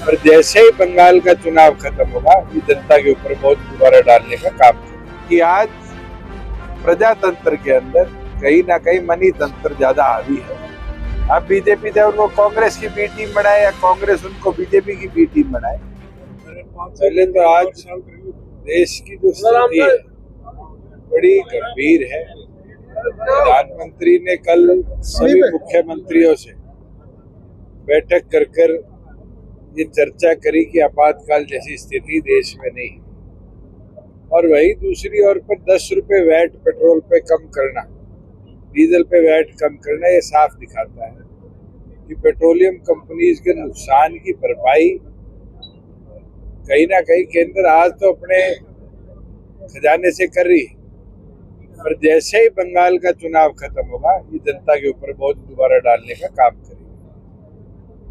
और जैसे ही बंगाल का चुनाव खत्म होगा ये जनता के ऊपर बहुत दोबारा डालने का काम करें कि आज प्रजातंत्र के अंदर कहीं ना कहीं मनी तंत्र ज्यादा हावी है। अब बीजेपी चाहे उनको कांग्रेस की बी टीम बनाए या कांग्रेस उनको बीजेपी की बी टीम बनाए, पहले तो आज देश की जो स्थिति है बड़ी गंभीर है। प्रधानमंत्री ने कल सभी मुख्यमंत्रियों से बैठक कर ये चर्चा करी कि आपातकाल जैसी स्थिति देश में नहीं, और वही दूसरी ओर पर 10 रुपए वैट पेट्रोल पे कम करना, डीजल पे वैट कम करना, ये साफ दिखाता है कि पेट्रोलियम कंपनीज के नुकसान की भरपाई कहीं ना कहीं केंद्र आज तो अपने खजाने से कर रही है, पर जैसे ही बंगाल का चुनाव खत्म होगा ये जनता के ऊपर बहुत दोबारा डालने का काम करेगी।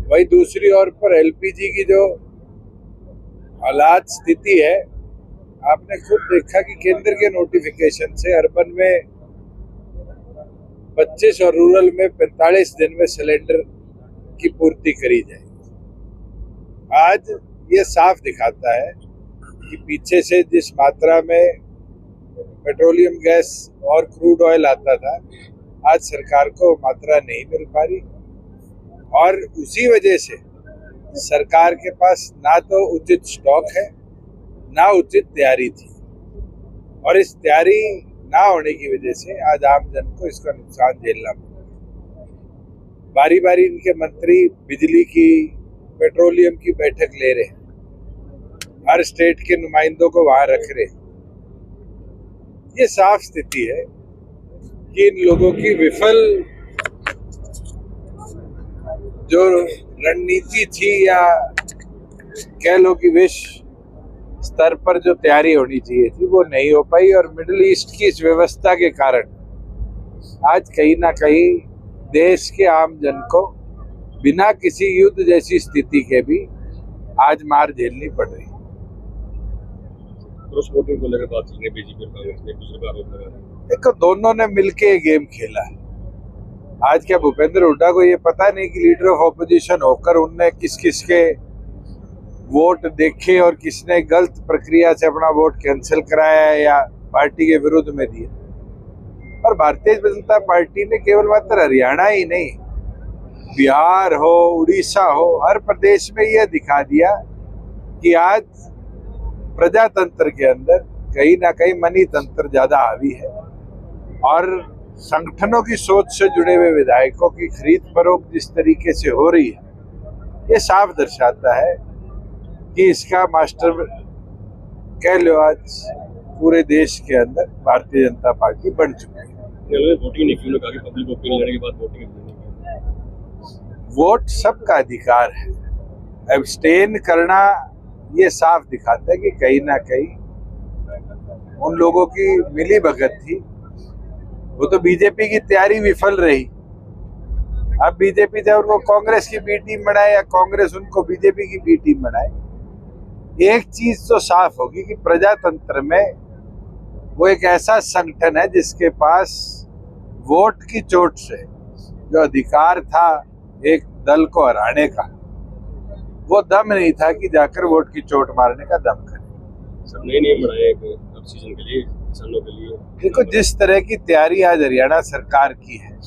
वही दूसरी ओर पर एलपीजी की जो हालात स्थिति है, आपने खुद देखा कि केंद्र के नोटिफिकेशन से अर्बन में 25 और रूरल में 45 दिन में सिलेंडर की पूर्ति करी जाएगी। आज ये साफ दिखाता है कि पीछे से जिस मात्रा में पेट्रोलियम गैस और क्रूड ऑयल आता था, आज सरकार को मात्रा नहीं मिल पा रही, और उसी वजह से सरकार के पास ना तो उचित स्टॉक है ना उचित तैयारी थी, और इस तैयारी ना होने की वजह से आज आम जन को इसका नुकसान झेलना पड़ा। बारी बारी इनके मंत्री बिजली की, पेट्रोलियम की बैठक ले रहे हैं, हर स्टेट के नुमाइंदों को वहां रख रहे हैं। ये साफ स्थिति है कि इन लोगों की विफल जो रणनीति थी, या कह लो कि विश्व स्तर पर जो तैयारी होनी चाहिए थी, वो नहीं हो पाई, और मिडिल ईस्ट की इस व्यवस्था के कारण आज कहीं ना कहीं देश के आम जन को बिना किसी युद्ध जैसी स्थिति के भी आज मार झेलनी पड़ रही है। क्रॉस वोटिंग को लेकर बात चल रही है, बीजेपी और कांग्रेस में एक दूसरे पर आरोप लगा रहे हैं। देखो, दोनों ने मिलके गेम खेला है। आज क्या भूपेंद्र हुड्डा को ये पता नहीं कि लीडर ऑफ ऑपोजिशन होकर उनने किस किस के वोट देखे और किसने गलत प्रक्रिया से अपना वोट कैंसिल कराया है या पार्टी के विरुद्ध में दिया। और भारतीय जनता पार्टी ने केवल मात्र हरियाणा ही नहीं, बिहार हो, उड़ीसा हो, हर प्रदेश में यह दिखा दिया कि आज प्रजातंत्र के अंदर कहीं ना कहीं मनी तंत्र ज्यादा हावी है, और संगठनों की सोच से जुड़े हुए विधायकों की खरीद फरोख्त जिस तरीके से हो रही है, ये साफ दर्शाता है कि इसका मास्टर कह लो आज पूरे देश के अंदर भारतीय जनता पार्टी बन चुकी है। वोटिंग नहीं की, कहा कि पब्लिक ओपिनियन लेने के बाद वोटिंग नहीं। वोट सबका अधिकार है, एब्सटेन करना ये साफ दिखाता है कि कहीं ना कहीं उन लोगों की मिली भगत थी, वो तो बीजेपी की तैयारी विफल रही। अब बीजेपी चाहे उनको कांग्रेस की बी टीम बनाए या कांग्रेस उनको बीजेपी की बी टीम बनाए, एक चीज तो साफ होगी कि प्रजातंत्र में वो एक ऐसा संगठन है जिसके पास वोट की चोट से जो अधिकार था एक दल को हराने का, वो दम नहीं था कि जाकर वोट की चोट मारने का दम करे। सब नए नियम बनाए अब सीजन के लिए, किसानों के लिए। देखो, जिस तरह की तैयारी आज हरियाणा सरकार की है,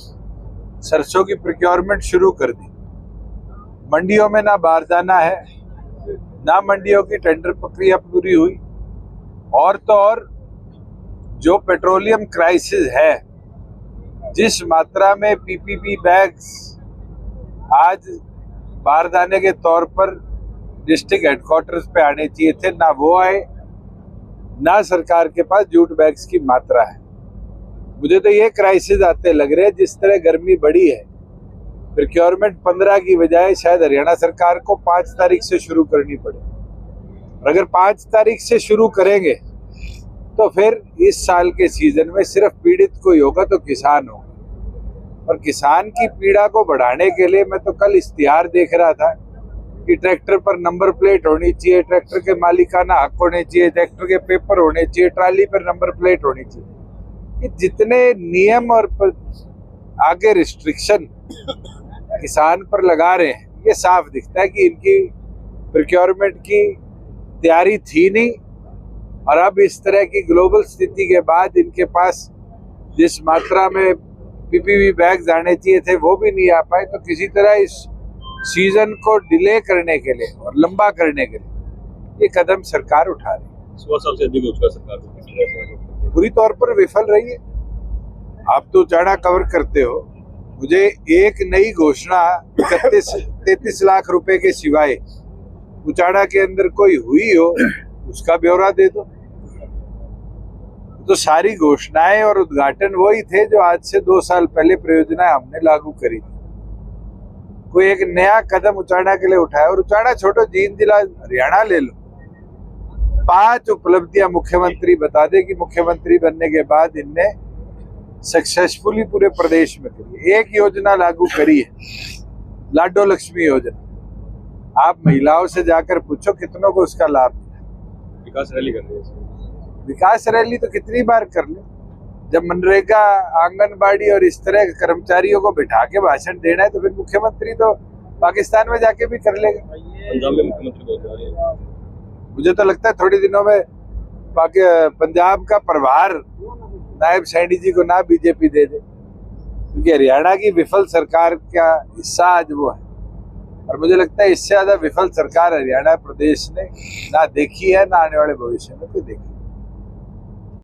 सरसों की प्रोक्योरमेंट शुरू कर दी, मंडियों में ना बारदाना है, ना मंडियों की टेंडर प्रक्रिया पूरी हुई, और तो और जो पेट्रोलियम क्राइसिस है, जिस मात्रा में पीपीपी बैग्स आज बारदाने के तौर पर डिस्ट्रिक्ट हेडक्वार्टर्स पे आने चाहिए थे, ना वो आए, ना सरकार के पास जूट बैग्स की मात्रा है। मुझे तो ये क्राइसिस आते लग रहे हैं, जिस तरह गर्मी बढ़ी है, प्रोक्योरमेंट 15 की बजाय शायद हरियाणा सरकार को 5 तारीख से शुरू करनी पड़े। और अगर 5 तारीख से शुरू करेंगे तो फिर इस साल के सीजन में सिर्फ पीड़ित कोई होगा तो किसान होगा, और किसान की पीड़ा को बढ़ाने के लिए मैं तो कल इश्तिहार देख रहा था कि ट्रैक्टर पर नंबर प्लेट होनी चाहिए, ट्रैक्टर के मालिकाना हक होने चाहिए, ट्रैक्टर के पेपर होने चाहिए, ट्राली पर नंबर प्लेट होनी चाहिए। ये जितने नियम और आगे रिस्ट्रिक्शन किसान पर लगा रहे हैं, ये साफ दिखता है कि इनकी प्रोक्योरमेंट की तैयारी थी नहीं, और अब इस तरह की ग्लोबल स्थिति के बाद इनके पास जिस मात्रा में पीपीवी बैग्स आने चाहिए थे वो भी नहीं आ पाए। तो किसी तरह इस सीजन को डिले करने के लिए और लंबा करने के लिए ये कदम सरकार उठा रही है। 100 साल से अधिक हो चुका सरकार को, पूरी तौर पर विफल रही है। आप तो उचाड़ा कवर करते हो, मुझे एक नई घोषणा 33 लाख रुपए के सिवाय उचाड़ा के अंदर कोई हुई हो उसका ब्यौरा दे दो। तो सारी घोषणाएं और उद्घाटन वही थे जो आज से 2 साल पहले परियोजना हमने लागू करी थी। कोई एक नया कदम उचाड़ा के लिए उठाया, और उचाड़ा छोटो, जींद जिला हरियाणा ले लो, 5 उपलब्धियां मुख्यमंत्री बता दे कि मुख्यमंत्री बनने के बाद इनने सक्सेसफुली पूरे प्रदेश में करी। एक योजना लागू करी है, लाडो लक्ष्मी योजना। आप महिलाओं से जाकर पूछो कितनों को उसका लाभ मिला। विकास रैली कर रहे हैं। विकास रैली तो कितनी बार कर ले। जब मनरेगा, आंगनबाड़ी और इस तरह के कर्मचारियों को बिठा के भाषण देना है तो फिर मुख्यमंत्री तो पाकिस्तान में जाके भी कर लेगा। पंजाब में मुख्यमंत्री पहुंच जा रहे हैं। मुझे तो लगता है थोड़ी दिनों में पंजाब का प्रभार नायब सैनी जी को ना बीजेपी दे दे, क्योंकि हरियाणा की विफल सरकार का हिस्सा आज वो है। और मुझे लगता है इससे ज्यादा विफल सरकार हरियाणा प्रदेश ने ना देखी है, ना आने वाले भविष्य में कोई देखेगी।